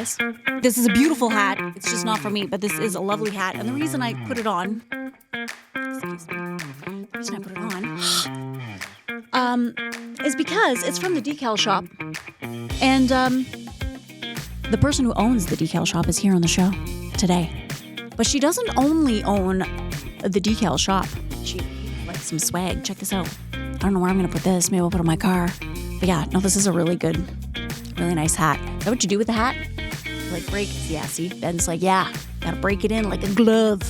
guys. This is a beautiful hat. It's just not for me, but this is a lovely hat. And the reason I put it on, is because it's from the Decal Shop. And the person who owns the Decal Shop is here on the show today. But she doesn't only own the Decal Shop. She likes some swag. Check this out. I don't know where I'm going to put this. Maybe I'll put it in my car. But yeah, no, this is a really good, really nice hat. Is that what you do with the hat? Like break it? Yeah, see? Ben's like, yeah, gotta break it in like a glove.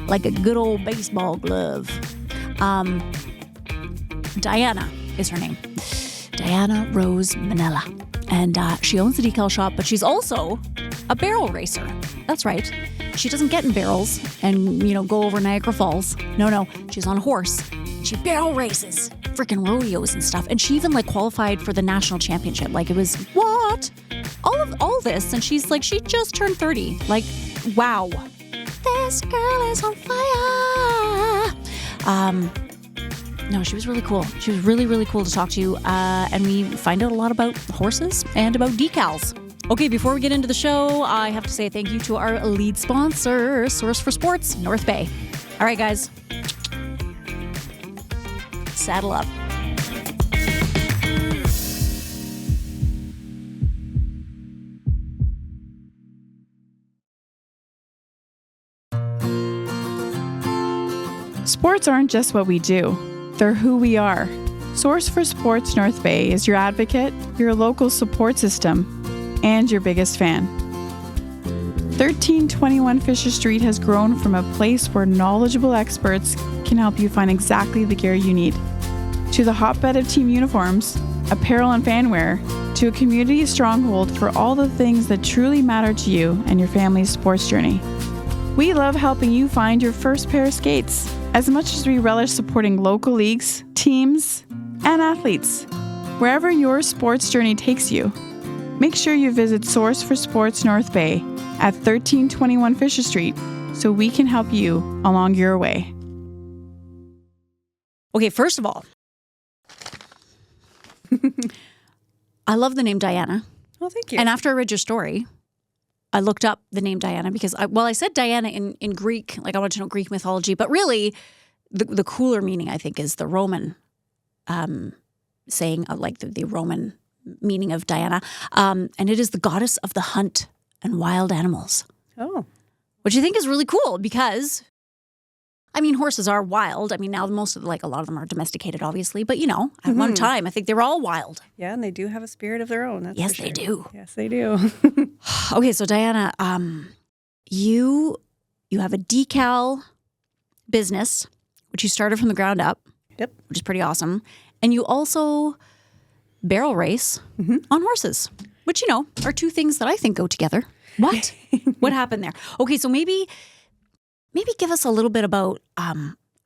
Like a good old baseball glove. Diana is her name. Diana Rose Manella. And she owns the Decal Shop, but she's also a barrel racer. That's right. She doesn't get in barrels and, go over Niagara Falls. No, she's on a horse. She barrel races, freaking rodeos and stuff. And she even qualified for the national championship. It was, what? All this. And she's she just turned 30. Wow. This girl is on fire. No, she was really cool. She was really, really cool to talk to. And we find out a lot about horses and about decals. Okay, before we get into the show, I have to say thank you to our lead sponsor, Source for Sports, North Bay. All right, guys. Saddle up. Sports aren't just what we do. They're who we are. Source for Sports North Bay is your advocate, your local support system, and your biggest fan. 1321 Fisher Street has grown from a place where knowledgeable experts can help you find exactly the gear you need, to the hotbed of team uniforms, apparel and fanwear, to a community stronghold for all the things that truly matter to you and your family's sports journey. We love helping you find your first pair of skates, as much as we relish supporting local leagues, teams, and athletes. Wherever your sports journey takes you, make sure you visit Source for Sports North Bay at 1321 Fisher Street so we can help you along your way. Okay, first of all, I love the name Diana. Oh, thank you. And after I read your story, I looked up the name Diana because, I said Diana in Greek, I wanted to know Greek mythology, but really the cooler meaning, I think, is the Roman saying of the Roman meaning of Diana. And it is the goddess of the hunt and wild animals. Oh. Which I think is really cool because, horses are wild. Now most of a lot of them are domesticated, obviously. But, at one time, I think they were all wild. Yeah, and they do have a spirit of their own. That's yes, for sure. They do. Yes, they do. Okay, so Diana, you have a decal business, which you started from the ground up. Yep. Which is pretty awesome. And you also barrel race on horses, which, are two things that I think go together. What? What happened there? Okay, so maybe give us a little bit about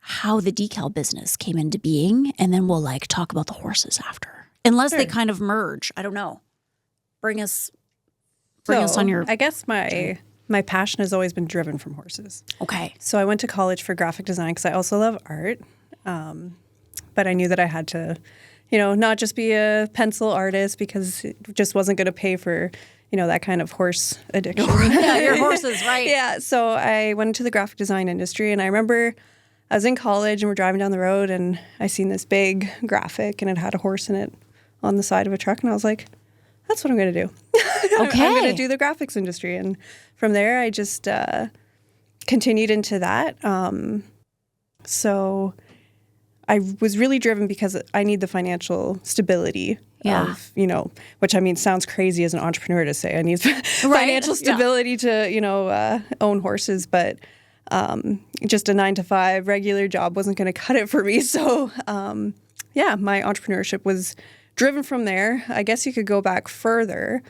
how the decal business came into being, and then we'll talk about the horses after. Unless they kind of merge. I don't know. Bring us on your... I guess my passion has always been driven from horses. Okay. So I went to college for graphic design because I also love art. But I knew that I had to, not just be a pencil artist because it just wasn't going to pay for, that kind of horse addiction. Yeah, your horses, right. Yeah. So I went into the graphic design industry, and I remember I was in college and we're driving down the road and I seen this big graphic and it had a horse in it on the side of a truck. And I was like, that's what I'm going to do. Okay. I'm going to do the graphics industry. And from there, I just continued into that. So I was really driven because I need the financial stability of, which sounds crazy as an entrepreneur to say. I need financial stability to, own horses. But just a 9-to-5 regular job wasn't going to cut it for me. So, my entrepreneurship was driven from there. I guess you could go back further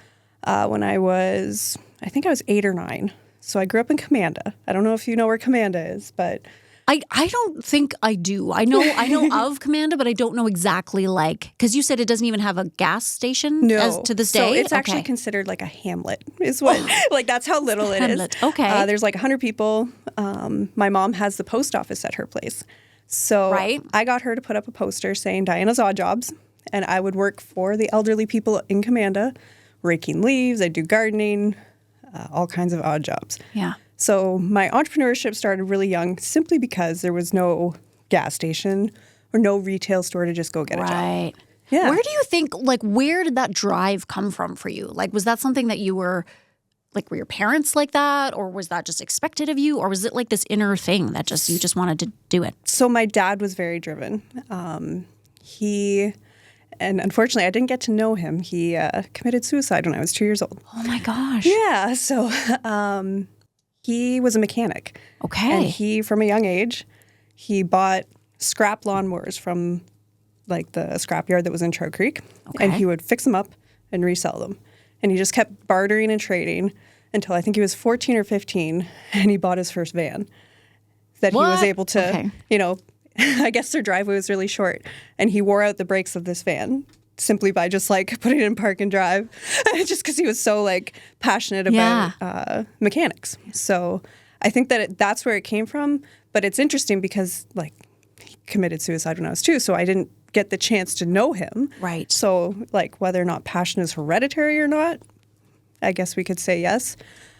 when I was 8 or 9. So I grew up in Commanda. I don't know if you know where Commanda is, but... I don't think I do. I know of Commanda, but I don't know exactly because you said it doesn't even have a gas station to this day? So it's actually considered like a hamlet is what, that's how little it hamlet. is. Okay. There's 100 people. My mom has the post office at her place. So I got her to put up a poster saying Diana's Odd Jobs, and I would work for the elderly people in Commanda raking leaves. I'd do gardening, all kinds of odd jobs. Yeah. So my entrepreneurship started really young simply because there was no gas station or no retail store to just go get a job. Right. Yeah. Where do you think, like, where did that drive come from for you? Like, was that something that you were, like, were your parents like that? Or was that just expected of you? Or was it like this inner thing that just, you just wanted to do it? So my dad was very driven. And unfortunately, I didn't get to know him. He committed suicide when I was 2 years old. Oh my gosh. Yeah. So he was a mechanic. Okay. And he, from a young age, he bought scrap lawnmowers from like the scrapyard that was in Trout Creek. Okay. And he would fix them up and resell them. And he just kept bartering and trading until I think he was 14 or 15 and he bought his first van that What? he was able to, Okay. you know, I guess their driveway was really short and he wore out the brakes of this van simply by just like putting it in park and drive just because he was so like passionate about mechanics. So I think that that's where it came from. But it's interesting because like he committed suicide when I was 2, so I didn't get the chance to know him. Right. So like whether or not passion is hereditary or not, I guess we could say yes.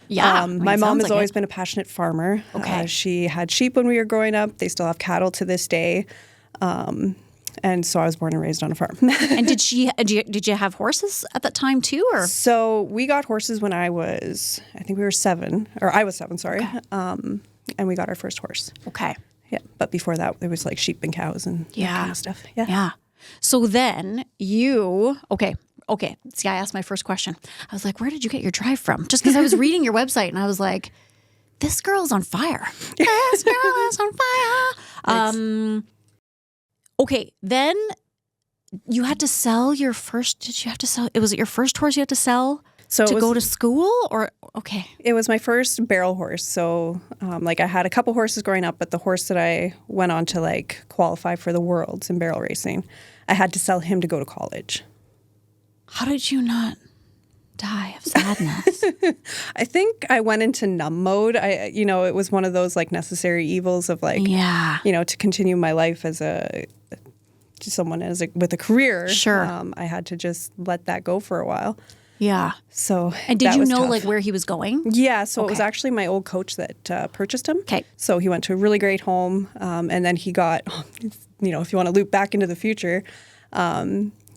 Yeah. My mom has always been a passionate farmer. Okay. She had sheep when we were growing up. They still have cattle to this day. And so I was born and raised on a farm. And did you have horses at that time too, or? So we got horses when I was 7, sorry. Okay. And we got our first horse. Okay. Yeah. But before that, it was like sheep and cows and that kind of stuff. Yeah. Yeah. So then okay. See, I asked my first question. I was like, where did you get your drive from? Just because I was reading your website and I was like, this girl's on fire. This girl is on fire. Okay. Then you had to sell your first, was it your first horse you had to sell go to school or, okay. It was my first barrel horse. So like I had a couple horses growing up, but the horse that I went on to like qualify for the Worlds in barrel racing, I had to sell him to go to college. How did you not die of sadness? I think I went into numb mode. It was one of those like necessary evils of like, to continue my life as someone with a career. Sure. I had to just let that go for a while. Yeah. So and did you know tough. like where he was going? Yeah. So it was actually my old coach that purchased him. Okay. So he went to a really great home, and then he got, if you want to loop back into the future,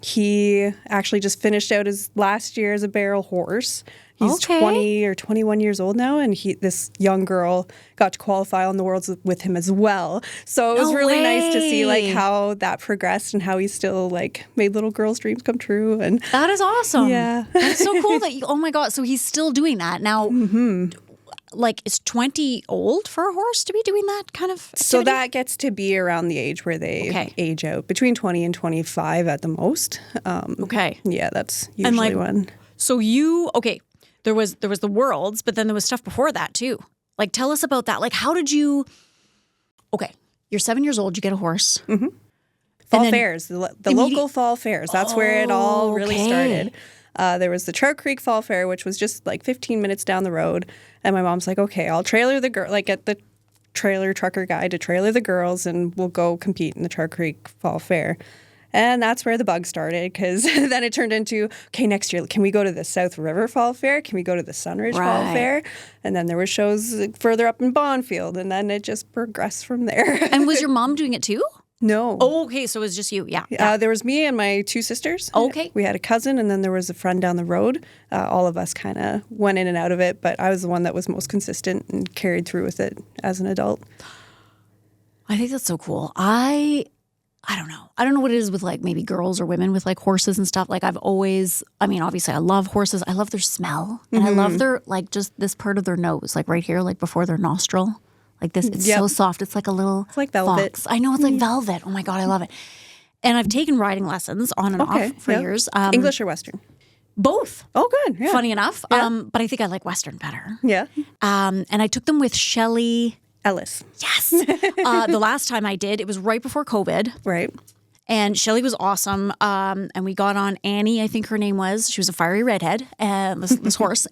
he actually just finished out his last year as a barrel horse. He's 20 or 21 years old now, and this young girl got to qualify on the Worlds with him as well. So it was really nice to see like how that progressed and how he still like made little girls' dreams come true. And that is awesome. Yeah, that's so cool that you. Oh my God! So he's still doing that now. Mm-hmm. Like, is 20 old for a horse to be doing that kind of activity? So that gets to be around the age where they age out, between 20 and 25 at the most. Yeah, that's usually when. So there was the Worlds, but then there was stuff before that too. Like, tell us about that. Like, how did you? Okay, you're 7 years old. You get a horse. Mm-hmm. Fall fairs, the local fall fairs. That's where it all really started. There was the Trout Creek Fall Fair, which was just like 15 minutes down the road. And my mom's like, okay, I'll trailer the girl, like get the trailer trucker guy to trailer the girls and we'll go compete in the Trout Creek Fall Fair. And that's where the bug started, because then it turned into, okay, next year, can we go to the South River Fall Fair? Can we go to the Sunridge Fall Fair? And then there were shows further up in Bonfield, and then it just progressed from there. And was your mom doing it too? No. Oh, okay. So it was just you. Yeah. There was me and my 2 sisters. Okay. We had a cousin, and then there was a friend down the road. All of us kind of went in and out of it, but I was the one that was most consistent and carried through with it as an adult. I think that's so cool. I don't know. I don't know what it is with like maybe girls or women with like horses and stuff. Like obviously I love horses. I love their smell. And I love their like just this part of their nose, like right here, like before their nostril. Like this, it's so soft. It's like a little like velvet. Fox. I know, it's like velvet. Oh my God, I love it. And I've taken riding lessons on and off for years. English or Western? Both. Oh, good. Yeah. Funny enough. Yeah. But I think I like Western better. Yeah. And I took them with Shelley Ellis. Yes. The last time I did, it was right before COVID. Right. And Shelley was awesome. And we got on Annie, I think her name was. She was a fiery redhead, this horse.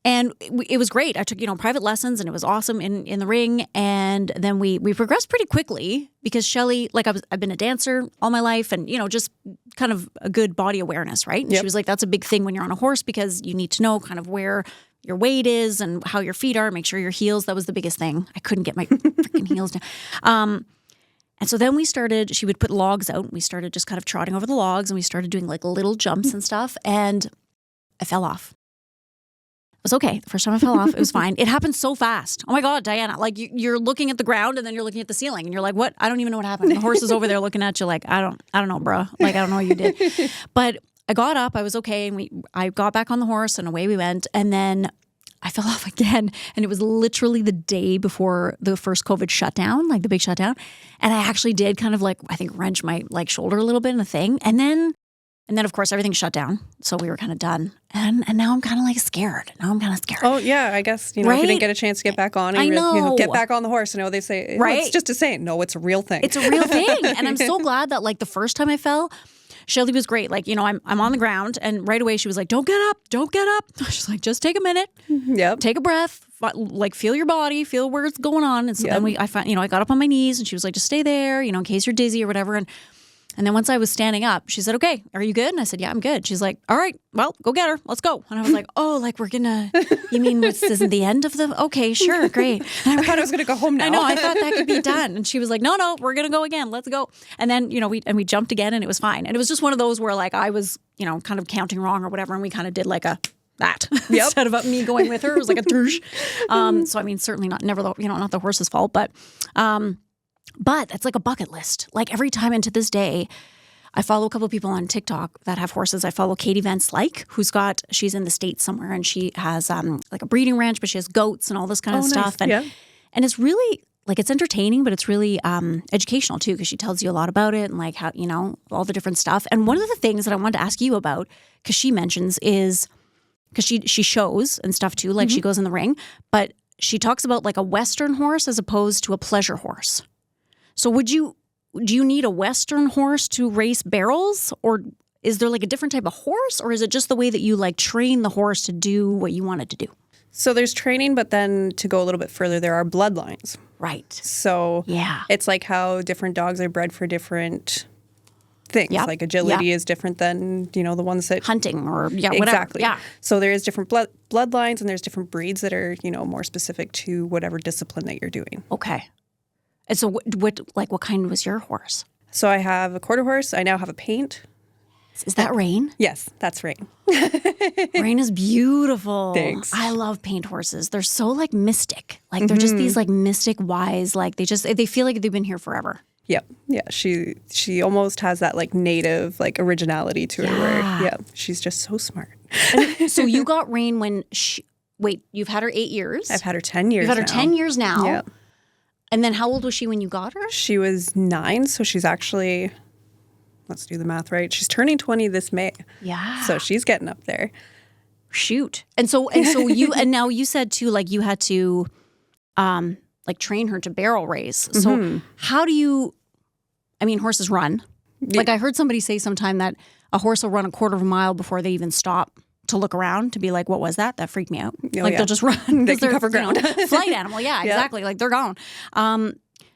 And it was great. I took, private lessons, and it was awesome in the ring. And then we progressed pretty quickly because Shelley, like I've been a dancer all my life, and just kind of a good body awareness, right? And she was like, that's a big thing when you're on a horse because you need to know kind of where your weight is and how your feet are, make sure your heels, that was the biggest thing. I couldn't get my freaking heels down. And so then she would put logs out and we started just kind of trotting over the logs and we started doing like little jumps and stuff and I fell off. It was okay. The first time I fell off, it was fine. It happened so fast. Oh my God, Diana, like you're looking at the ground and then you're looking at the ceiling and you're like, what? I don't even know what happened. And the horse is over there looking at you like, I don't know, bruh. Like, I don't know what you did. But I got up, I was okay. And I got back on the horse and away we went. And then I fell off again. And it was literally the day before the first COVID shutdown, like the big shutdown. And I actually did kind of like, I think wrench my like shoulder a little bit in the thing. And then of course everything shut down. So we were kind of done. And now I'm kind of like scared. Oh yeah, I guess, if you didn't get a chance to get back on and get back on the horse. They say, it's just a saying. No, it's a real thing. It's a real thing. And I'm so glad that like the first time I fell, Shelly was great. Like, I'm on the ground and right away she was like, don't get up. She's like, just take a minute. Yep. Take a breath. Like feel your body, feel where it's going on. And so then I got up on my knees and she was like, just stay there, in case you're dizzy or whatever. And then once I was standing up, she said, okay, are you good? And I said, yeah, I'm good. She's like, all right, well, go get her. Let's go. And I was like, oh, like you mean this isn't the end of okay, sure, great. I thought I was going to go home now. I know, I thought that could be done. And she was like, no, we're going to go again. Let's go. And then, we jumped again and it was fine. And it was just one of those where like I was, kind of counting wrong or whatever. And we kind of did like that instead of me going with her. It was like a toosh. So, I mean, certainly not the horse's fault, but it's like a bucket list. Like every time, and to this day, I follow a couple of people on TikTok that have horses. I follow Katie Van Slyke, she's in the States somewhere and she has like a breeding ranch, but she has goats and all this kind of stuff. Nice. And it's really like, it's entertaining, but it's really educational too, because she tells you a lot about it and like how, all the different stuff. And one of the things that I wanted to ask you about, because she mentions is, because she shows and stuff too, like she goes in the ring, but she talks about like a Western horse as opposed to a pleasure horse. So do you need a Western horse to race barrels, or is there like a different type of horse, or is it just the way that you like train the horse to do what you want it to do? So there's training, but then to go a little bit further, there are bloodlines. Right. So it's like how different dogs are bred for different things. Yep. Like agility is different than, the ones that... Hunting or whatever. Exactly. Yeah. So there is different bloodlines and there's different breeds that are, more specific to whatever discipline that you're doing. Okay. And so what kind was your horse? So I have a quarter horse. I now have a paint. Is that Rain? Yes, that's Rain. Rain is beautiful. Thanks. I love paint horses. They're so like mystic. Like they're just these like mystic wise, like they feel like they've been here forever. Yep. Yeah. She almost has that like native like originality to her where she's just so smart. So you got Rain when you've had her 8 years. I've had her 10 years. You've had her 10 years now. Yeah. And then how old was she when you got her? She was 9, so she's actually, let's do the math right, she's turning 20 this May. Yeah. So she's getting up there. Shoot. And so and now you said too, like you had to like train her to barrel race. So how do you, horses run. Yeah. Like I heard somebody say sometime that a horse will run a quarter of a mile before they even stop to look around to be like, what was that? That freaked me out. They'll just run. They can cover ground. Flight animal. Yeah, exactly. Like they're gone.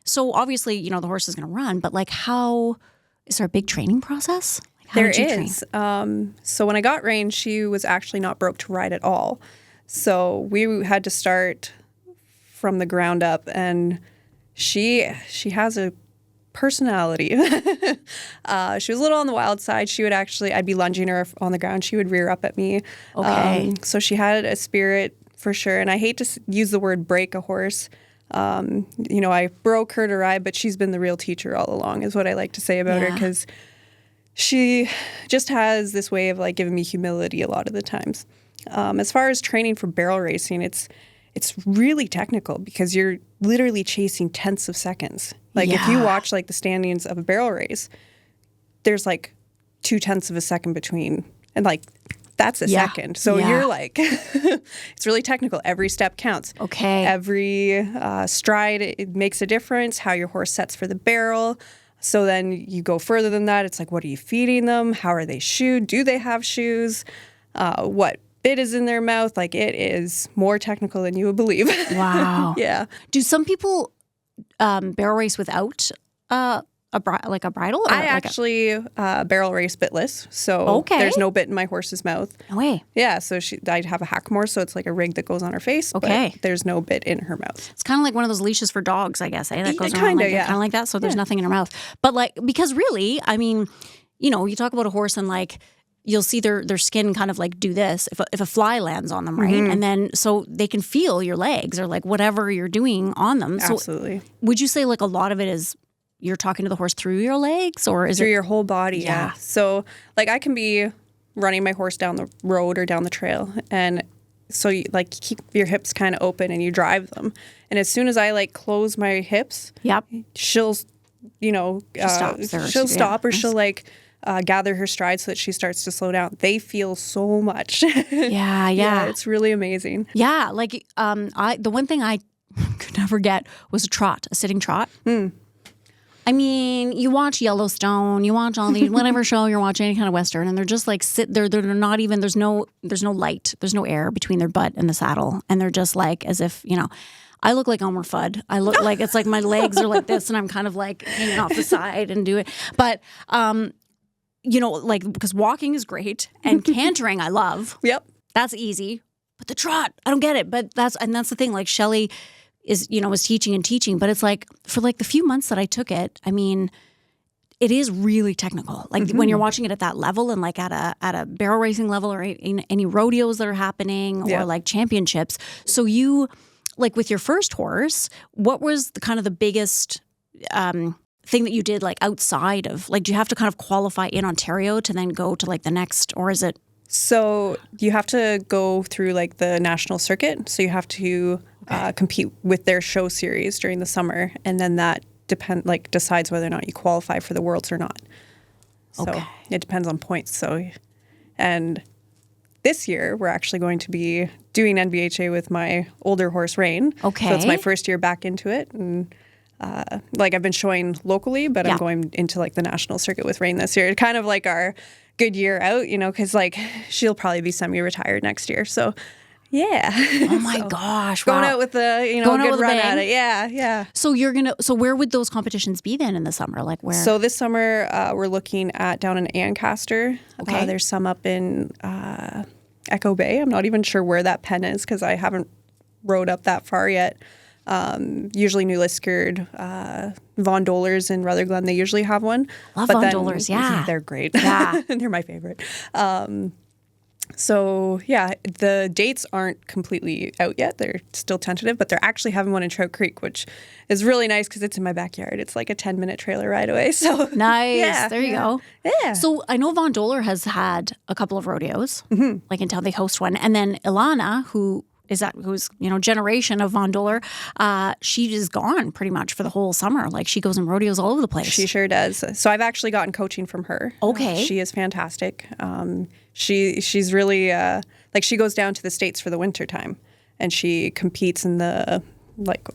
So obviously, the horse is going to run, but like is there a big training process? Like there is. So when I got Rain, she was actually not broke to ride at all. So we had to start from the ground up, and she has a personality. She was a little on the wild side. She would I'd be lunging her on the ground. She would rear up at me. Okay. So she had a spirit for sure. And I hate to use the word break a horse. I broke her to ride, but she's been the real teacher all along is what I like to say about her, because she just has this way of like giving me humility a lot of the times. As far as training for barrel racing, it's really technical because you're literally chasing tenths of seconds. Like if you watch like the standings of a barrel race, there's like 0.2 of a second between, and like that's a second. So you're like, it's really technical. Every step counts. Okay. Every stride, it makes a difference. How your horse sets for the barrel. So then you go further than that. It's like, what are you feeding them? How are they shoed? Do they have shoes? What bit is in their mouth? Like it is more technical than you would believe. Wow. Yeah. Do some people barrel race without like a bridle? Or I like actually barrel race bitless, so there's no bit in my horse's mouth. No way. Yeah, so I'd have a hackamore, so it's like a rig that goes on her face, but there's no bit in her mouth. It's kind of like one of those leashes for dogs, I guess, that goes around kind of like that, so there's nothing in her mouth. But like, because really, I mean, you know, you talk about a horse and like, you'll see their skin kind of like do this if a fly lands on them, right? And then so they can feel your legs or like whatever you're doing on them. Absolutely. So would you say like a lot of it is you're talking to the horse through your legs, or is through your whole body? Yeah. So like I can be running my horse down the road or down the trail, and so you like keep your hips kind of open and you drive them. And as soon as I like close my hips, she'll, you know, she'll stop or she'll like gather her stride so that she starts to slow down. They feel so much. Yeah, it's really amazing. Yeah, like the one thing I could never get was a sitting trot. I mean, you watch Yellowstone, you watch all these whatever show you're watching, any kind of Western, and they're just like they're not even there's no light, there's no air between their butt and the saddle, and they're just like as if, you know, I look like Elmer Fudd. I look like it's like my legs are like this, and I'm kind of like hanging off the side and do it. But you know, like because walking is great and cantering I love. Yep, that's easy. But the trot, I don't get it. But that's the thing. Like Shelley was teaching, but it's like for like the few months that I took it, I mean, it is really technical. Like when you're watching it at that level and like at a barrel racing level or in any rodeos that are happening or like championships. So you, like with your first horse, what was the kind of the biggest thing that you did like outside of, like, do you have to kind of qualify in Ontario to then go to like the next, or is it? So you have to go through like the national circuit. So you have to compete with their show series during the summer, and then that decides whether or not you qualify for the Worlds or not. So it depends on points. So, and this year we're actually going to be doing NBHA with my older horse Rain. So it's my first year back into it, and like I've been showing locally, but I'm going into like the national circuit with Rain this year. Kind of like our good year out, you know, because like she'll probably be semi-retired next year. So. Yeah. Oh my gosh. Going out with a, you know, good run at it. Yeah. So so where would those competitions be then in the summer? Like where? So this summer we're looking at down in Ancaster. Okay. There's some up in Echo Bay. I'm not even sure where that pen is because I haven't rode up that far yet. Usually New Liskeard, Von Dollars in Rutherglen, they usually have one. Love Von Dollars, yeah. They're great. Yeah. They're my favorite. So, yeah, the dates aren't completely out yet. They're still tentative, but they're actually having one in Trout Creek, which is really nice because it's in my backyard. It's like a 10-minute trailer ride away. So nice. There you go. Yeah. So I know Von Doller has had a couple of rodeos, like in town. They host one. And then Ilana, who's, you know, generation of Von Doller, she is gone pretty much for the whole summer. Like she goes on rodeos all over the place. She sure does. So I've actually gotten coaching from her. Okay. She is fantastic. She's really, like she goes down to the States for the winter time and she competes in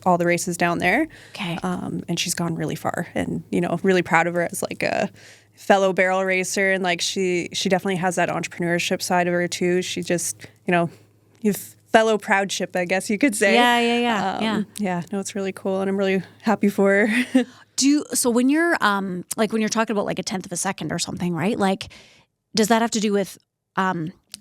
all the races down there. Okay. And she's gone really far and, you know, really proud of her as like a fellow barrel racer. And like she definitely has that entrepreneurship side of her too. She just, you know, fellow proudship, I guess you could say. Yeah. Yeah, no, it's really cool, and I'm really happy for her. So when you're like when you're talking about like a 10th of a second or something, right? Like, does that have to do with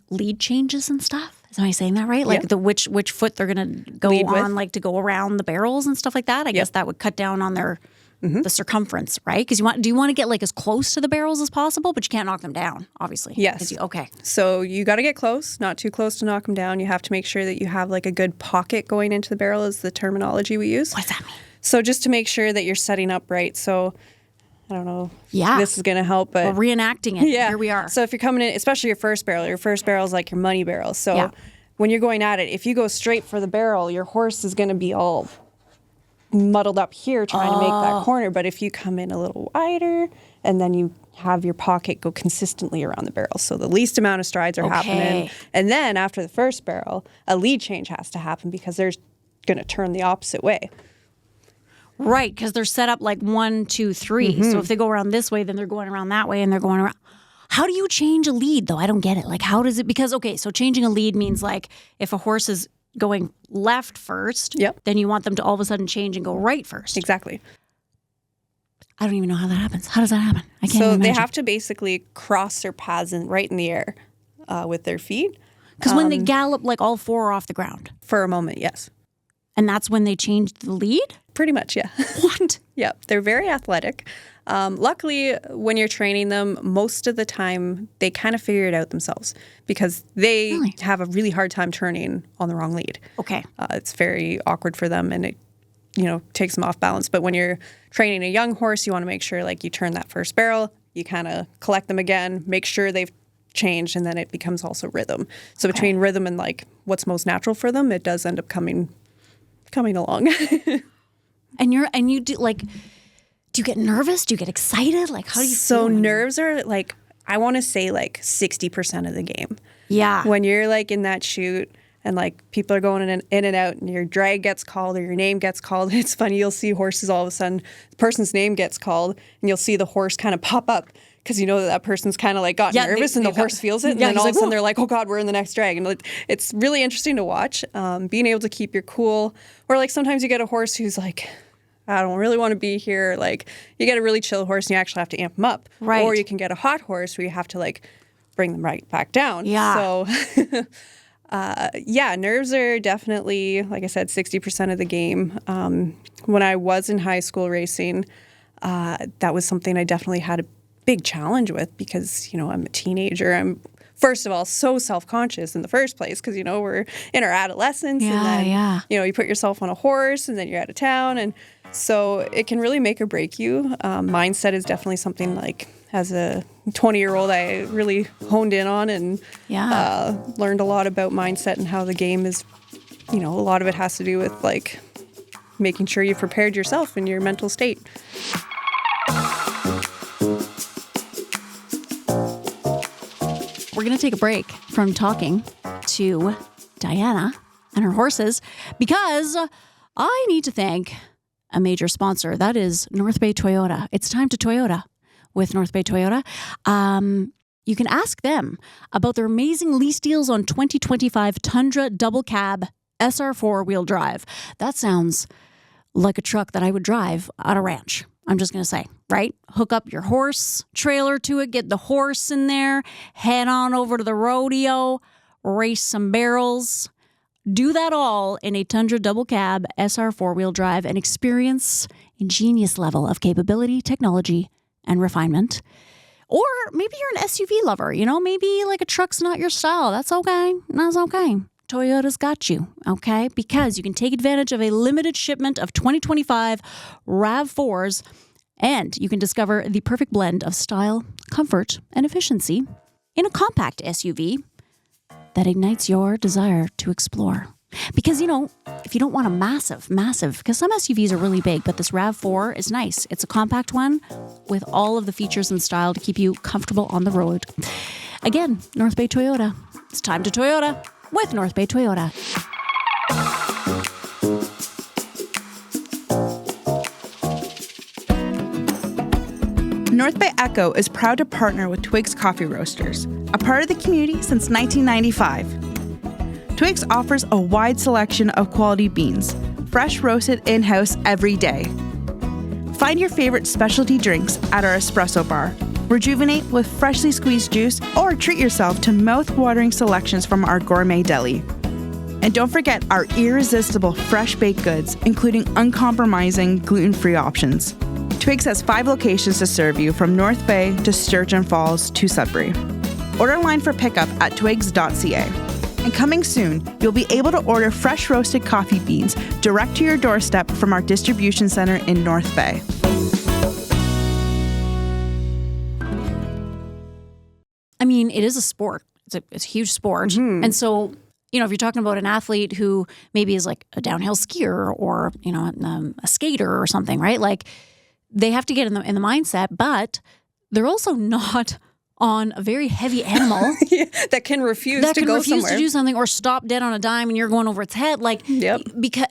lead changes and stuff? Am I saying that right? Like which foot they're gonna go lead on, with. Like to go around the barrels and stuff like that. I guess that would cut down on their the circumference, right? Because do you want to get like as close to the barrels as possible, but you can't knock them down, obviously. Yes. Okay. So you got to get close, not too close to knock them down. You have to make sure that you have like a good pocket going into the barrel is the terminology we use. What does that mean? So just to make sure that you're setting up right. So I don't know if this is going to help, but we're reenacting it. Here we are. So if you're coming in, especially your first barrel is like your money barrel. So when you're going at it, if you go straight for the barrel, your horse is going to be all muddled up here trying to make that corner. But if you come in a little wider and then you have your pocket go consistently around the barrel, so the least amount of strides are happening. And then after the first barrel, a lead change has to happen because they're going to turn the opposite way. Right, because they're set up like 1, 2, 3. So if they go around this way, then they're going around that way and they're going around. How do you change a lead, though? I don't get it. Like, how does it? Because, so changing a lead means like if a horse is going left first, then you want them to all of a sudden change and go right first. Exactly. I don't even know how that happens. How does that happen? I can't So even they imagine. have to basically cross their paths right in the air with their feet. Because when they gallop, like all four are off the ground. For a moment, yes. And that's when they change the lead? Pretty much, yeah. What? Yeah, they're very athletic. Luckily, when you're training them, most of the time they kind of figure it out themselves because they have a really hard time turning on the wrong lead. Okay. It's very awkward for them and it, takes them off balance. But when you're training a young horse, you want to make sure like you turn that first barrel, you kind of collect them again, make sure they've changed, and then it becomes also rhythm. So between rhythm and like what's most natural for them, it does end up coming along. And you do like, do you get nervous? Do you get excited? Like, how do you So feel? nerves are like, I want to say like 60% of the game. Yeah. When you're like in that chute and like people are going in and out and your drag gets called or your name gets called. It's funny. You'll see horses all of a sudden, the person's name gets called and you'll see the horse kind of pop up because you know that person's kind of like got nervous and the horse feels it. And then all of a sudden they're like, oh God, we're in the next drag. And it's really interesting to watch, being able to keep your cool. Or like sometimes you get a horse who's like, I don't really want to be here. Like you get a really chill horse and you actually have to amp them up. Right. Or you can get a hot horse where you have to like bring them right back down. Yeah. So nerves are definitely, like I said, 60% of the game. When I was in high school racing, that was something I definitely had a big challenge with because, I'm a teenager. I'm, first of all, so self-conscious in the first place because, we're in our adolescence. And then, you put yourself on a horse and then you're out of town. And so it can really make or break you. Mindset is definitely something like as a 20-year-old I really honed in on and learned a lot about mindset and how the game is, a lot of it has to do with like making sure you've prepared yourself in your mental state. We're going to take a break from talking to Diana and her horses because I need to thank a major sponsor. That is North Bay Toyota. It's time to Toyota with North Bay Toyota. You can ask them about their amazing lease deals on 2025 Tundra double cab SR4 wheel drive. That sounds like a truck that I would drive at a ranch. I'm just going to say, right? Hook up your horse trailer to it, get the horse in there, head on over to the rodeo, race some barrels. Do that all in a Tundra double cab SR 4-wheel drive and experience ingenious level of capability, technology, and refinement. Or maybe you're an SUV lover, maybe like a truck's not your style. That's okay. That's okay. Toyota's got you, okay? Because you can take advantage of a limited shipment of 2025 RAV4s and you can discover the perfect blend of style, comfort, and efficiency in a compact SUV that ignites your desire to explore. Because, if you don't want a massive, because some SUVs are really big, but this RAV4 is nice. It's a compact one with all of the features and style to keep you comfortable on the road. Again, North Bay Toyota. It's time to Toyota with North Bay Toyota. North Bay Echo is proud to partner with Twigs Coffee Roasters, a part of the community since 1995. Twigs offers a wide selection of quality beans, fresh roasted in-house every day. Find your favorite specialty drinks at our espresso bar. Rejuvenate with freshly squeezed juice or treat yourself to mouth-watering selections from our gourmet deli. And don't forget our irresistible fresh baked goods, including uncompromising gluten-free options. Twigs has 5 locations to serve you from North Bay to Sturgeon Falls to Sudbury. Order online for pickup at twigs.ca. And coming soon, you'll be able to order fresh roasted coffee beans direct to your doorstep from our distribution center in North Bay. I mean, it is a sport. It's a huge sport. Mm-hmm. And so, if you're talking about an athlete who maybe is like a downhill skier or, a skater or something, right? Like they have to get in the mindset, but they're also not on a very heavy animal that can refuse to go somewhere. To do something or stop dead on a dime and you're going over its head. Like,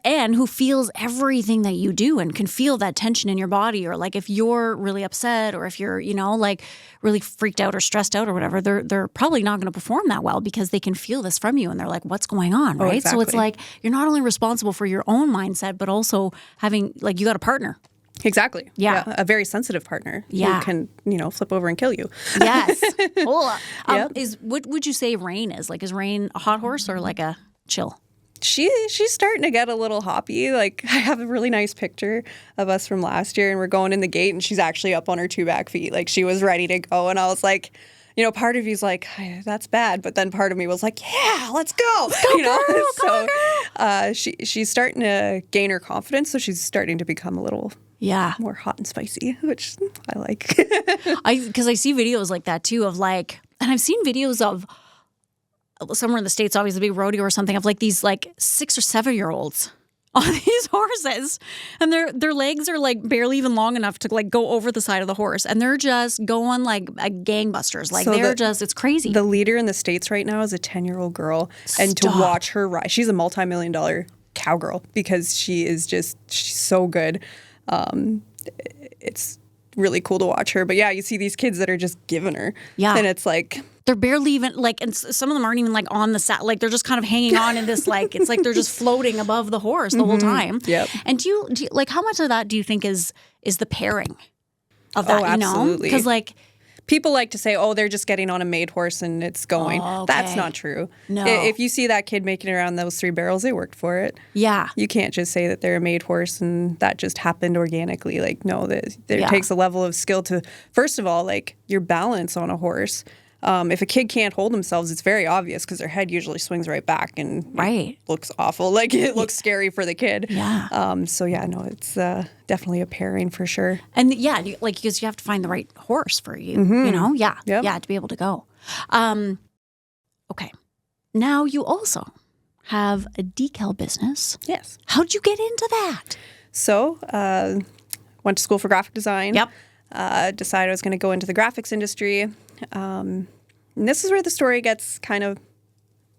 and who feels everything that you do and can feel that tension in your body. Or like if you're really upset or if you're, like really freaked out or stressed out or whatever, they're probably not going to perform that well because they can feel this from you and they're like, what's going on, right? Exactly. So it's like you're not only responsible for your own mindset, but also having, like, you got a partner. Exactly. Yeah. A very sensitive partner. Yeah. Who can, flip over and kill you. Yes. Hold on. Yep. What would you say Rain is? Like, is Rain a hot horse or like a chill? She's starting to get a little hoppy. Like, I have a really nice picture of us from last year, and we're going in the gate, and she's actually up on her 2 back feet. Like, she was ready to go, and I was like, part of you's like, that's bad, but then part of me was like, yeah, let's go. Girl, she's starting to gain her confidence, so she's starting to become a little more hot and spicy, which I like. Because I see videos like that too of like, and I've seen videos of somewhere in the States, obviously a big rodeo or something, of like these like 6 or 7-year-olds on these horses, and their legs are like barely even long enough to like go over the side of the horse, and they're just going like gangbusters. Like it's crazy. The leader in the States right now is a 10-year-old girl, and to watch her ride, she's a multi-million-dollar cowgirl because she's so good. It's really cool to watch her. But yeah, you see these kids that are just giving her. Yeah. And it's like, they're barely even like, and some of them aren't even like on the saddle. Like they're just kind of hanging on in this, like, it's like they're just floating above the horse the whole time. Yep. And do you like, how much of that do you think is the pairing of that, absolutely. Because like, people like to say, oh, they're just getting on a maid horse and it's going. Oh, okay. That's not true. No. If you see that kid making it around those 3 barrels, they worked for it. Yeah. You can't just say that they're a maid horse and that just happened organically. Like, no, there takes a level of skill to, first of all, like your balance on a horse. If a kid can't hold themselves, it's very obvious because their head usually swings right back and it looks awful. Like it looks scary for the kid. Yeah. It's definitely a pairing for sure. And because you have to find the right horse for you, Yeah. Yep. Yeah, to be able to go. Okay. Now you also have a decal business. Yes. How'd you get into that? So, went to school for graphic design. Yep. Decided I was going to go into the graphics industry. And this is where the story gets kind of,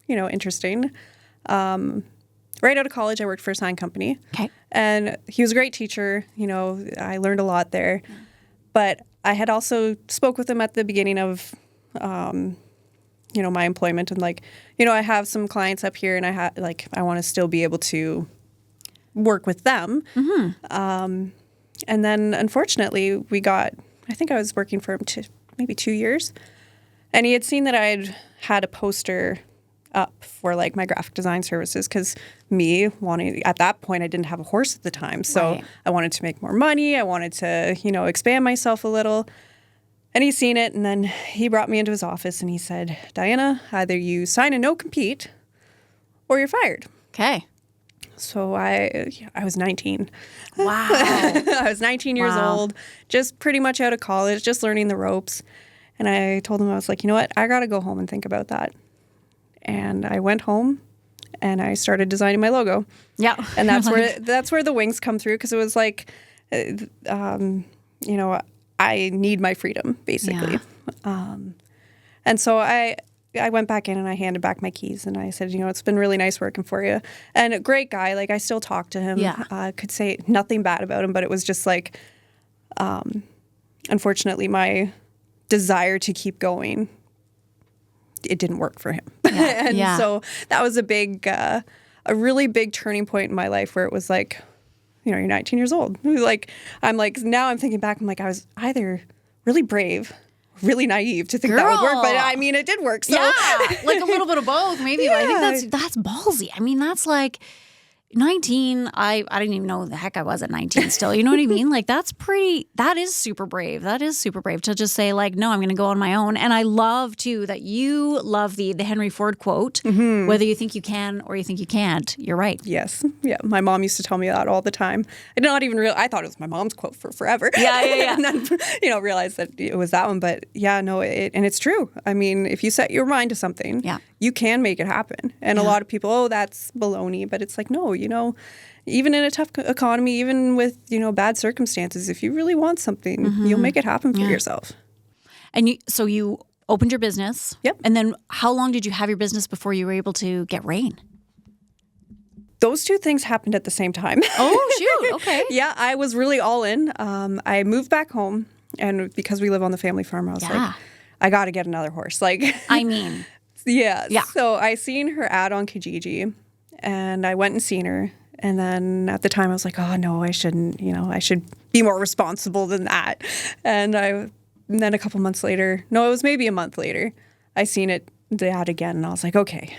interesting. Right out of college, I worked for a sign company. Okay. And he was a great teacher. I learned a lot there. But I had also spoke with him at the beginning of, my employment. And I have some clients up here and I want to still be able to work with them. Mm-hmm. And then, unfortunately, I think I was working for him maybe 2 years. And he had seen that I had a poster up for, my graphic design services because at that point, I didn't have a horse at the time. So I wanted to make more money. I wanted to, expand myself a little. And he's seen it. And then he brought me into his office and he said, Diana, either you sign a no-compete or you're fired. Okay. So I was 19. Wow. I was 19 years old, just pretty much out of college, just learning the ropes. And I told him, I was like, you know what? I got to go home and think about that. And I went home and I started designing my logo. Yeah. And that's where the wings come through because it was like, I need my freedom, basically. Yeah. And so I went back in and I handed back my keys and I said, it's been really nice working for you. And a great guy, I still talk to him. Yeah. I could say nothing bad about him, but it was just unfortunately, my desire to keep going, it didn't work for him. Yeah. So that was a really big turning point in my life where it was you're 19 years old. Now I'm thinking back, I was either really brave, really naive to think that would work, but I mean, it did work. So. Yeah, a little bit of both, maybe. Yeah. But I think that's ballsy. I mean, that's 19. I didn't even know the heck I was at 19 still. You know what I mean? That is super brave. That is super brave to just say no, I'm going to go on my own. And I love too that you love the Henry Ford quote, whether you think you can or you think you can't, you're right. Yes. Yeah. My mom used to tell me that all the time. I did not even I thought it was my mom's quote for forever. Yeah. And then, realized that it was that one. But yeah, no, and it's true. I mean, if you set your mind to something, you can make it happen. And a lot of people, that's baloney. But it's no, even in a tough economy, even with, bad circumstances, if you really want something, you'll make it happen for yourself. And so you opened your business. Yep. And then how long did you have your business before you were able to get Rain? Those two things happened at the same time. Oh, shoot. Okay. Yeah, I was really all in. I moved back home, and because we live on the family farm, I was I got to get another horse. I mean. Yeah. So I seen her ad on Kijiji, and I went and seen her. And then at the time I was like, oh no, I shouldn't, I should be more responsible than that. And then a couple months later, no, it was maybe a month later, I seen the ad again, and I was like, okay,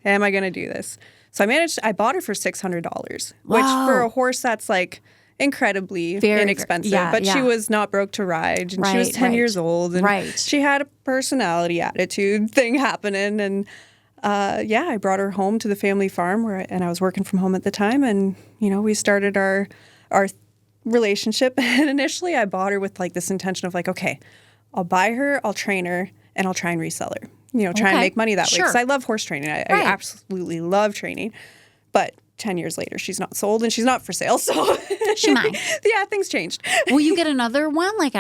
am I going to do this? So I bought her for $600, which for a horse, that's like incredibly inexpensive. But she was not broke to ride, and she was 10 years old, and she had a personality attitude thing happening. And I brought her home to the family farm and I was working from home at the time, and we started our relationship. And initially I bought her with like this intention of like, okay, I'll buy her, I'll train her, and I'll try and resell her. Try and make money that way. Because I love horse training. I absolutely love training. But 10 years later, she's not sold and she's not for sale. So she might. Yeah, things changed. Will you get another one? Like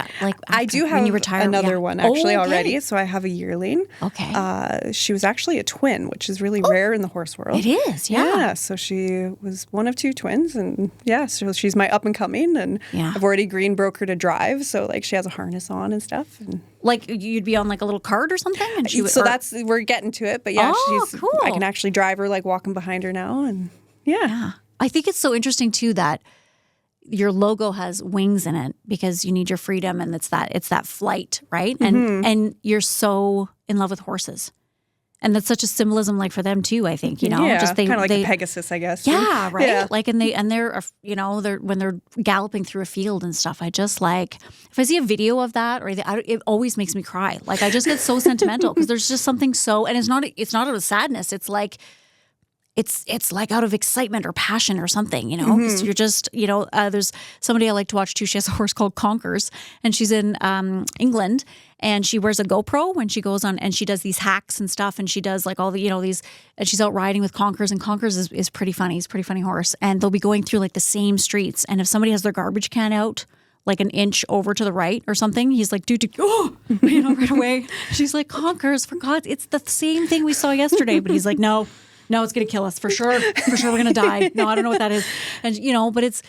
I do have when you retire, another one actually already. So I have a yearling. Okay. She was actually a twin, which is really rare in the horse world. It is, yeah. Yeah. So she was one of two twins, and so she's my up and coming, and I've already green broke her to drive. So like she has a harness on and stuff. And like you'd be on like a little cart or something, and we're getting to it. But she's cool. I can actually drive her like walking behind her now, and yeah. I think it's so interesting too that your logo has wings in it because you need your freedom, and it's that flight, right? And you're so in love with horses. And that's such a symbolism, like for them too. I think just kind of like a Pegasus, I guess. Yeah, right. Yeah. Like, and they're when they're galloping through a field and stuff. I just like if I see a video of that, it always makes me cry. Like I just get so sentimental because there's just something so, and it's not out of sadness. It's like. It's like out of excitement or passion or something, because you're just, there's somebody I like to watch too. She has a horse called Conkers, and she's in England, and she wears a GoPro when she goes on, and she does these hacks and stuff, and she does like all the, these, and she's out riding with Conkers, and Conkers is pretty funny. He's a pretty funny horse, and they'll be going through like the same streets, and if somebody has their garbage can out like an inch over to the right or something, he's like, dude, right away. She's like, Conkers, for God, it's the same thing we saw yesterday, but he's like, no, it's going to kill us for sure. For sure, we're going to die. No, I don't know what that is. And but it's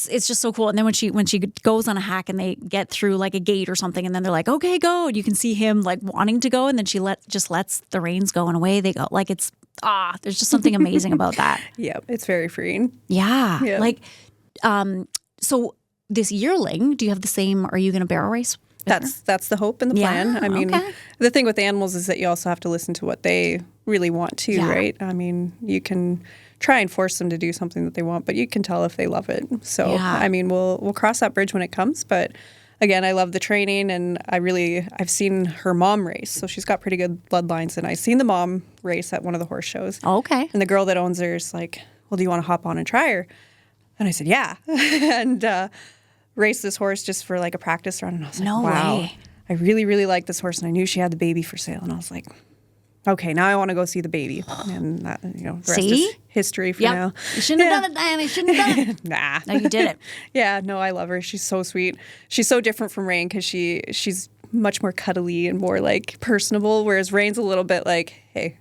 just so cool. And then when she goes on a hack and they get through like a gate or something, and then they're like, okay, go. And you can see him like wanting to go, and then she just lets the reins go and away they go. Like it's there's just something amazing about that. Yeah, it's very freeing. Yeah. Like, so this yearling, do you have the same? Are you going to barrel race? That's the hope and the plan. I mean, the thing with animals is that you also have to listen to what they really want to, right? I mean, you can try and force them to do something that they want, but you can tell if they love it. So, I mean, we'll cross that bridge when it comes. But again, I love the training, and I've seen her mom race, so she's got pretty good bloodlines. And I've seen the mom race at one of the horse shows. Okay. And the girl that owns her is like, well, do you want to hop on and try her? And I said, yeah. And race this horse just for like a practice run, and I was like, wow, way. I really, really like this horse, and I knew she had the baby for sale, and I was like, okay, now I want to go see the baby, and that, the rest is history for now. You shouldn't have done it, Diana. You shouldn't have done it. Nah, no, you did it. Yeah, no, I love her. She's so sweet. She's so different from Rain because she's much more cuddly and more like personable, whereas Rain's a little bit like, hey.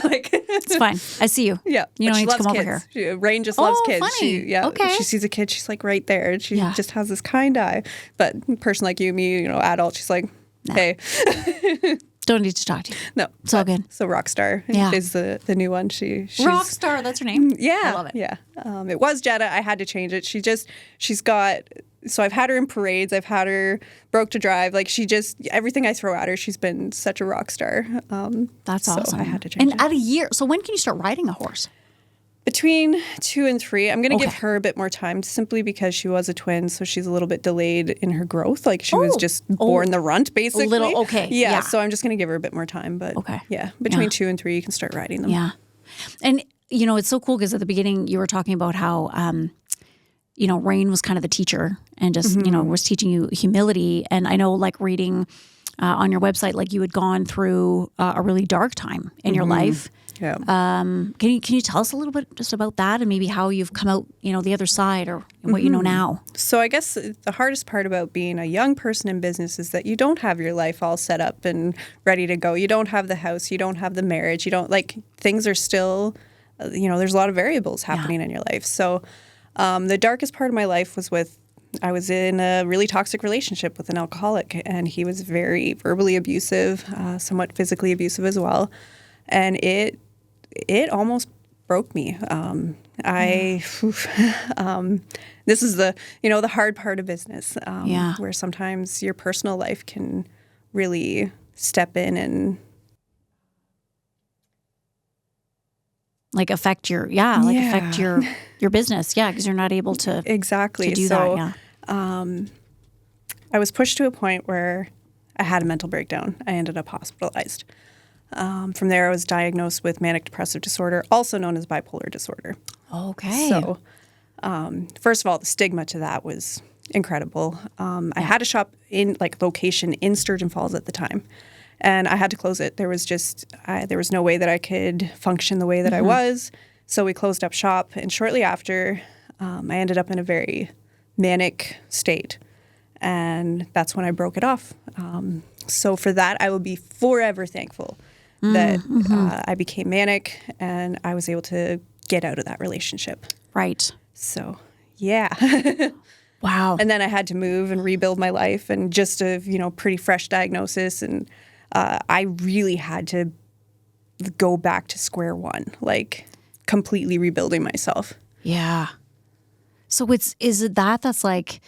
Like it's fine. I see you. Yeah. You don't need to come over here. Rain just loves kids. Funny. If she sees a kid, she's like right there. And she just has this kind eye. But a person like you, me, adult, she's like, hey. Don't need to talk to you. No. It's all good. So Rockstar is the new one. She's Rockstar, that's her name? Yeah. I love it. Yeah. It was Jetta. I had to change it. She's got... So I've had her in parades. I've had her broke to drive. Like everything I throw at her, she's been such a rock star. That's awesome. So I had to change it. And at a year, so when can you start riding a horse? Between 2 and 3. I'm going to give her a bit more time simply because she was a twin. So she's a little bit delayed in her growth. Like she was just born the runt, basically. A little, okay. Yeah. So I'm just going to give her a bit more time. But between 2 and 3, you can start riding them. Yeah. And, it's so cool because at the beginning you were talking about how... Rain was kind of the teacher and just, was teaching you humility. And I know like reading on your website, like you had gone through a really dark time in your life. Yeah. Can you tell us a little bit just about that and maybe how you've come out, the other side or what you know now? So I guess the hardest part about being a young person in business is that you don't have your life all set up and ready to go. You don't have the house. You don't have the marriage. You don't things are still, there's a lot of variables happening in your life. So the darkest part of my life was I was in a really toxic relationship with an alcoholic, and he was very verbally abusive, somewhat physically abusive as well. And it almost broke me. This is the hard part of business, where sometimes your personal life can really step in and affect your business. Yeah, because you're not able to exactly to do that. Yeah. I was pushed to a point where I had a mental breakdown. I ended up hospitalized. From there, I was diagnosed with manic depressive disorder, also known as bipolar disorder. Okay. So, first of all, the stigma to that was incredible. I had a shop location in Sturgeon Falls at the time, and I had to close it. There was no way that I could function the way that I was. So we closed up shop, and shortly after, I ended up in a very manic state, and that's when I broke it off. So for that, I will be forever thankful that I became manic and I was able to get out of that relationship. Right. So, yeah. Wow. And then I had to move and rebuild my life, and just a pretty fresh diagnosis, and I really had to go back to square one, like completely rebuilding myself. Yeah. So is it that's like,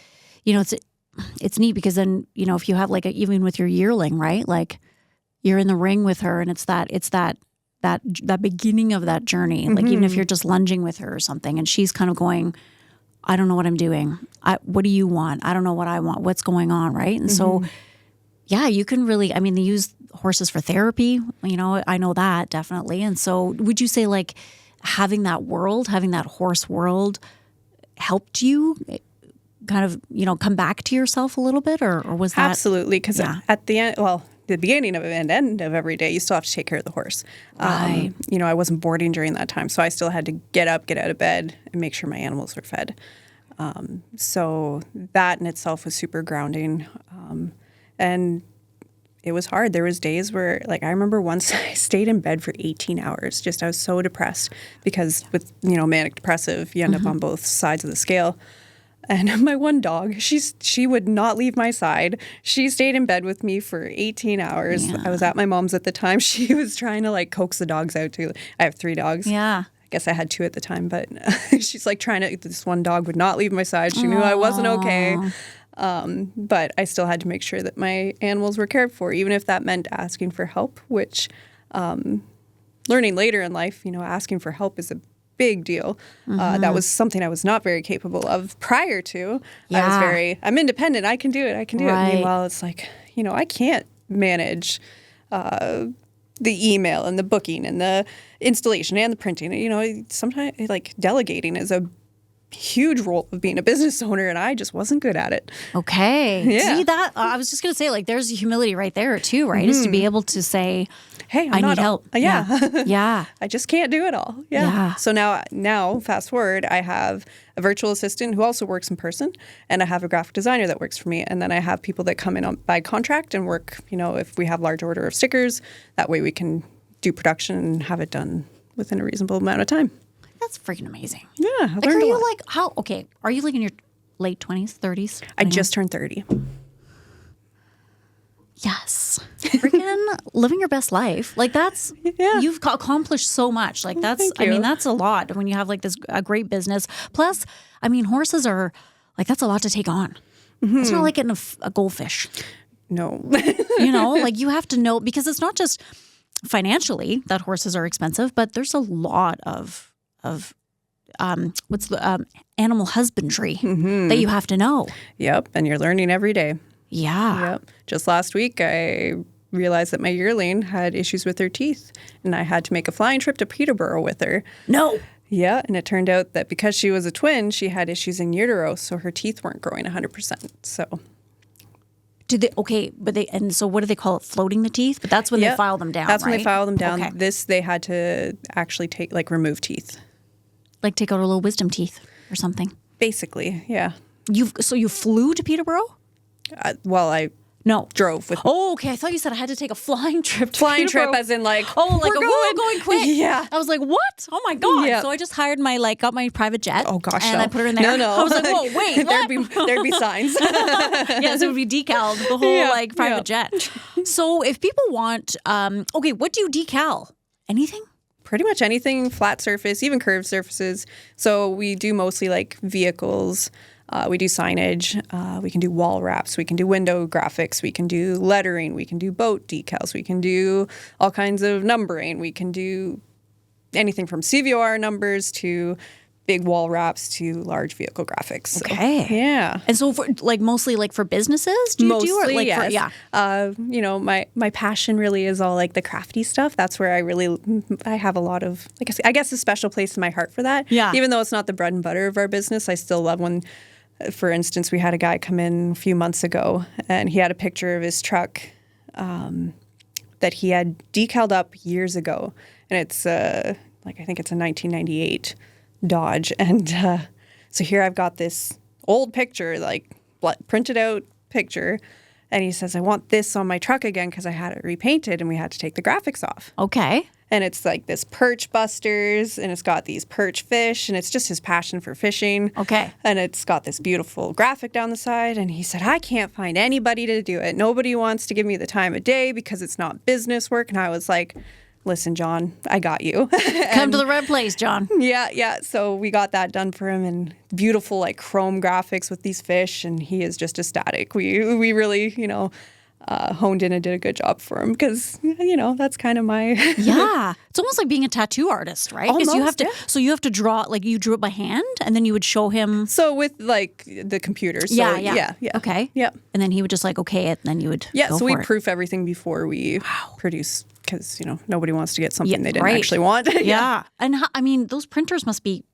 it's neat because then, if you have even with your yearling, right? Like you're in the ring with her, and it's that beginning of that journey. Like even if you're just lunging with her or something, and she's kind of going, I don't know what I'm doing. What do you want? I don't know what I want. What's going on, right? And so, yeah, you can really, they use horses for therapy. I know that definitely. And so would you say having that horse world helped you kind of, come back to yourself a little bit, or was that? Absolutely, because at the end, the beginning of it and end of every day, you still have to take care of the horse. Right. I wasn't boarding during that time, so I still had to get up, get out of bed, and make sure my animals were fed. So that in itself was super grounding, and it was hard. There was days where, I remember once I stayed in bed for 18 hours. I was so depressed because with manic depressive, you end up on both sides of the scale. And my one dog, she would not leave my side. She stayed in bed with me for 18 hours. Yeah. I was at my mom's at the time. She was trying to coax the dogs out too. I have 3 dogs. Yeah. I guess I had 2 at the time, but she's this one dog would not leave my side. She knew I wasn't okay. But I still had to make sure that my animals were cared for, even if that meant asking for help, which learning later in life, asking for help is a big deal. That was something I was not very capable of prior to. Yeah. I'm independent. I can do it. Right. Meanwhile, it's I can't manage the email and the booking and the installation and the printing. Sometimes delegating is a huge role of being a business owner, and I just wasn't good at it. Okay. Yeah. See that? I was just going to say, there's humility right there too, right? Is to be able to say, hey, I need help. Yeah. Yeah. I just can't do it all. Yeah. So now fast forward, I have a virtual assistant who also works in person, and I have a graphic designer that works for me. And then I have people that come in by contract and work, if we have large order of stickers, that way we can do production and have it done within a reasonable amount of time. That's freaking amazing. Yeah. Are you are you in your late 20s, 30s? I just turned 30. Yes. Freaking living your best life. That's, you've accomplished so much. That's, that's a lot when you have a great business. Plus, horses are that's a lot to take on. It's not like getting a goldfish. No. You have to know, because it's not just financially that horses are expensive, but there's a lot of animal husbandry that you have to know. Yep, and you're learning every day. Yeah. Yep. Just last week, I realized that my yearling had issues with her teeth, and I had to make a flying trip to Peterborough with her. No. Yeah, and it turned out that because she was a twin, she had issues in utero, so her teeth weren't growing 100%. So. So what do they call it? Floating the teeth? But that's when they file them down, That's right? when they file them down. Okay. This, they had to actually remove teeth. Take out a little wisdom teeth or something. Basically, yeah. You flew to Peterborough? I drove with. Oh, okay. I thought you said I had to take a flying trip. Flying trip, as in we're going quick. Yeah. I was like, what? Oh my god! Yeah. So I just hired got my private jet. Oh gosh, and I put her in there. No. I was like, whoa, wait, what? there'd be signs. Yeah, so it would be decaled the whole private jet. So if people want, what do you decal? Anything? pretty much anything flat surface, even curved surfaces. So we do mostly like vehicles. We do signage. We can do wall wraps. We can do window graphics. We can do lettering. We can do boat decals. We can do all kinds of numbering. We can do anything from CVOR numbers to big wall wraps to large vehicle graphics. Okay. Yeah. And so for like mostly like for businesses, do you do it? Like yes. You know, my passion really is all like the crafty stuff. That's where I have a lot of, like I guess a special place in my heart for that. Yeah. Even though it's not the bread and butter of our business, I still love when, for instance, we had a guy come in a few months ago and he had a picture of his truck that he had decaled up years ago. And it's like, I think it's a 1998 Dodge. And so here I've got this old picture, like printed out picture. And he says, I want this on my truck again because I had it repainted and we had to take the graphics off. Okay. And it's like this perch busters and it's got these perch fish and it's just his passion for fishing. Okay. And it's got this beautiful graphic down the side. And he said, I can't find anybody to do it. Nobody wants to give me the time of day because it's not business work. And I was like, listen, John, I got you. Come to the right place, John. Yeah. So we got that done for him and beautiful like chrome graphics with these fish. And he is just ecstatic. We really, you know, honed in and did a good job for him because, you know, that's kind of my... Yeah. It's almost like being a tattoo artist, right? Because you have to, so you have to draw, like you drew it by hand and then you would show him. So with like the computer. So, yeah. Okay. Yeah. And then he would just like, okay it, and then you would go so we for it. proof everything before we produce because, you know, nobody wants to get something they didn't right. actually want. Yeah. And I mean, those printers must be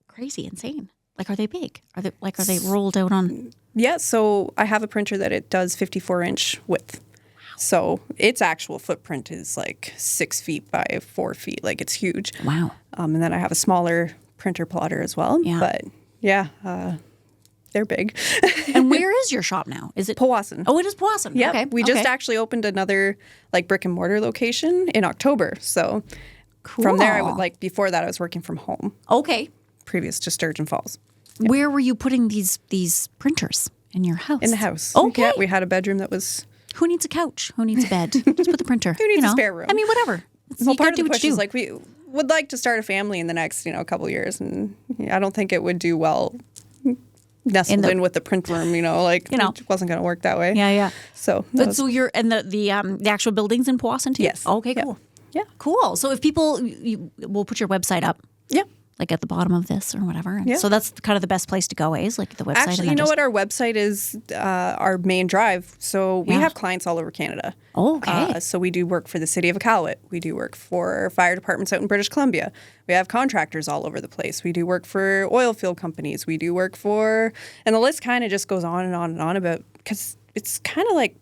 crazy, insane. Like, are they big? Are they rolled out on? Yeah, so I have a printer that it does 54-inch width. Wow. So its actual footprint is like 6 feet by 4 feet. Like, it's huge. Wow. And then I have a smaller printer plotter as well. Yeah. But yeah, they're big. And where is your shop now? Is it Powassan? Oh, it is Powassan. Yeah. Okay. We just actually opened another like brick and mortar location in October. So from there, I would like before that I was working from home. Okay. Previous to Sturgeon Falls. Yeah. Where were you putting these printers in your house? In the house. Okay. Yeah, we had a bedroom that was. Who needs a couch? Who needs a bed? Just put the printer. Who needs a spare room? I mean, whatever. Well, part of the push is like we would like to start a family in the next, couple of years, and I don't think it would do well nestled in with the print room. It wasn't going to work that way. Yeah. So, so you're and the actual buildings in Powassan too. Yes. Okay. Cool. Yeah. Cool. So if people, we'll put your website up. Yeah. Like at the bottom of this or whatever. Yeah. So that's kind of the best place to go, is like the website. Actually, you know what? Our website is our main drive. So we have clients all over Canada. Oh, okay. So we do work for the city of Iqaluit. We do work for fire departments out in British Columbia. We have contractors all over the place. We do work for oil field companies. We do work for, and the list kind of just goes on and on and on about, because it's kind of like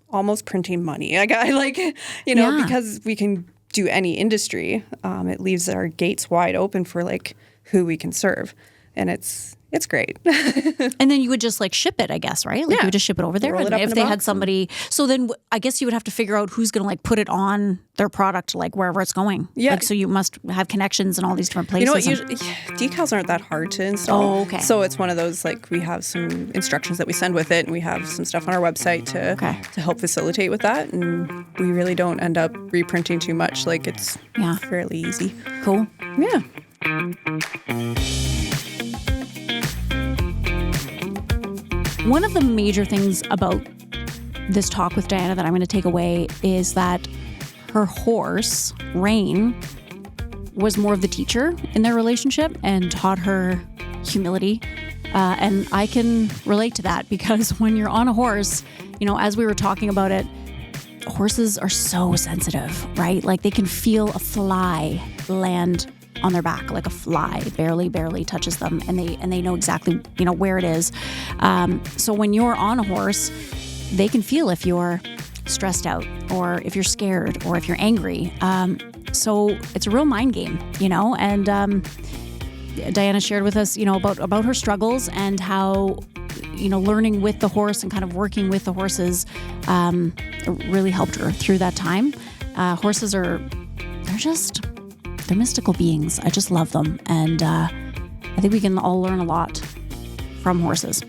almost printing money. Because we can do any industry, it leaves our gates wide open for like who we can serve, and it's great. And then you would just like ship it, I guess, right? Like you would just ship it over there. Roll it up if in a they box. had somebody, so then I guess you would have to figure out who's going to like put it on their product, like wherever it's going. Yeah. Like, so you must have connections in all these different places. You know what? Usually, decals aren't that hard to install. Oh, okay. So it's one of those, like, we have some instructions that we send with it, and we have some stuff on our website to help facilitate with that. And we really don't end up reprinting too much. Like, it's fairly easy. Cool. Yeah. One of the major things about this talk with Diana that I'm going to take away is that her horse, Rain, was more of the teacher in their relationship and taught her humility. And I can relate to that because when you're on a horse, as we were talking about it, horses are so sensitive, right? Like they can feel a fly land on their back, like a fly barely touches them, and they know exactly where it is. So when you're on a horse, they can feel if you're stressed out or if you're scared or if you're angry. So it's a real mind game, and Diana shared with us, about her struggles and how, learning with the horse and kind of working with the horses really helped her through that time. Horses they're mystical beings. I just love them. And I think we can all learn a lot from horses.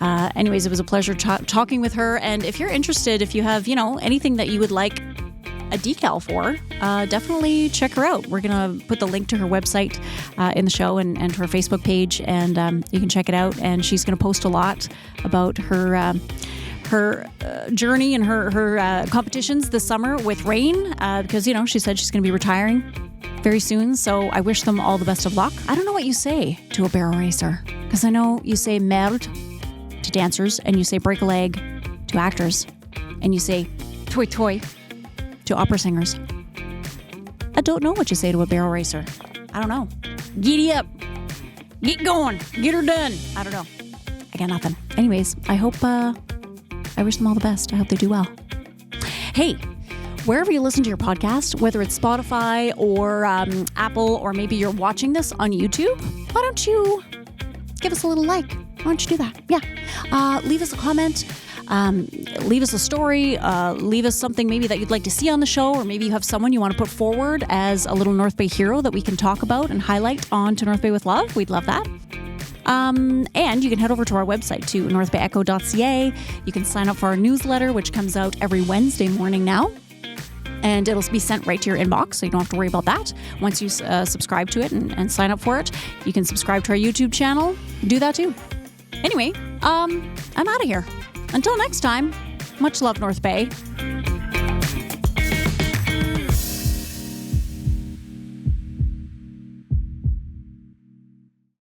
Anyways, it was a pleasure talking with her. And if you're interested, if you have, anything that you would like a decal for, definitely check her out. We're going to put the link to her website in the show and her Facebook page, and you can check it out. And she's going to post a lot about her journey and her competitions this summer with Rain, because, she said she's going to be retiring very soon. So I wish them all the best of luck. I don't know what you say to a barrel racer, because I know you say merde to dancers, and you say break a leg to actors, and you say toy toy to opera singers. I don't know what you say to a barrel racer. I don't know. Giddy up. Get going. Get her done. I don't know. I got nothing. Anyways, I wish them all the best. I hope they do well. Hey, wherever you listen to your podcast, whether it's Spotify or Apple, or maybe you're watching this on YouTube, why don't you give us a little like? Why don't you do that? Yeah. Leave us a comment. Leave us a story. Leave us something maybe that you'd like to see on the show, or maybe you have someone you want to put forward as a little North Bay hero that we can talk about and highlight on to North Bay with Love. We'd love that. And you can head over to our website to northbayecho.ca. You can sign up for our newsletter, which comes out every Wednesday morning now. And it'll be sent right to your inbox, so you don't have to worry about that. Once you subscribe to it and sign up for it, you can subscribe to our YouTube channel. Do that too. Anyway, I'm out of here. Until next time, much love, North Bay.